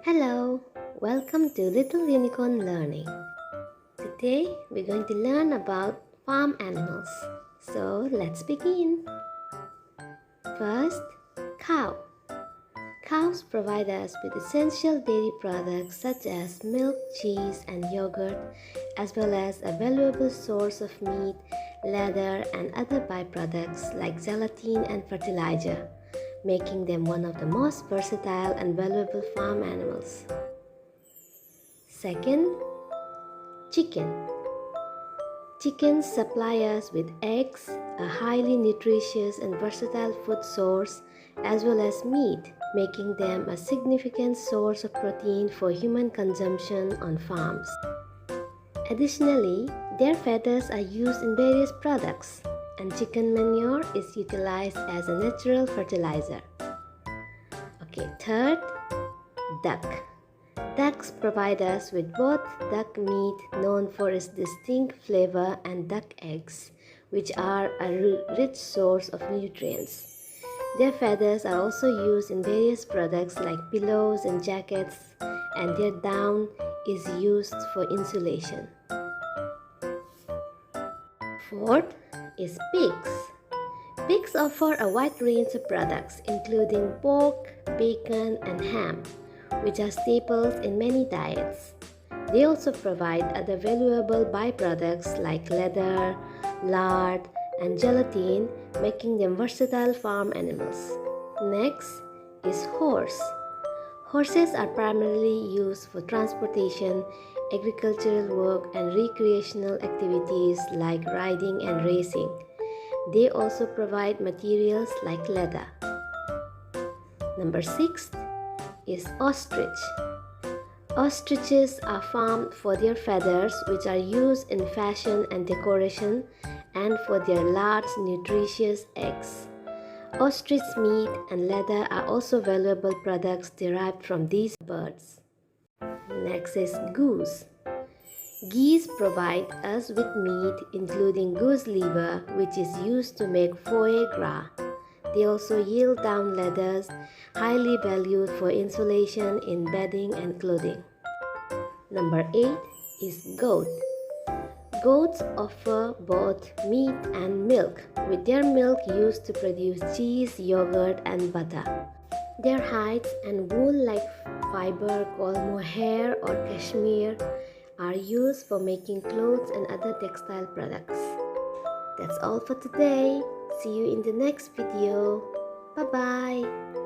Hello, welcome to Little Unicorn Learning. Today we're going to learn about farm animals. So let's begin. First, cow. Cows provide us with essential dairy products such as milk, cheese, and yogurt, as well as a valuable source of meat, leather, and other byproducts like gelatin and fertilizer, making them one of the most versatile and valuable farm animals. Second, chicken. Chickens supply us with eggs, a highly nutritious and versatile food source, as well as meat, making them a significant source of protein for human consumption on farms. Additionally, their feathers are used in various products, and chicken manure is utilized as a natural fertilizer. Third, duck. Ducks provide us with both duck meat, known for its distinct flavor, and duck eggs, which are a rich source of nutrients. Their feathers are also used in various products like pillows and jackets, and their down is used for insulation. Fourth is pigs. Pigs offer a wide range of products, including pork, bacon, and ham, which are staples in many diets. They also provide other valuable byproducts like leather, lard, and gelatin, making them versatile farm animals. Next is horse. Horses are primarily used for transportation, agricultural work, and recreational activities like riding and racing. They also provide materials like leather. Number 6 is ostrich. Ostriches are farmed for their feathers, which are used in fashion and decoration, and for their large, nutritious eggs. Ostrich meat and leather are also valuable products derived from these birds. Next is goose. Geese provide us with meat, including goose liver, which is used to make foie gras. They also yield down leathers, highly valued for insulation in bedding and clothing. Number 8 is goat. Goats offer both meat and milk, with their milk used to produce cheese, yogurt, and butter. Their hides and wool-like fiber called mohair or cashmere are used for making clothes and other textile products. That's all for today. See you in the next video. Bye-bye.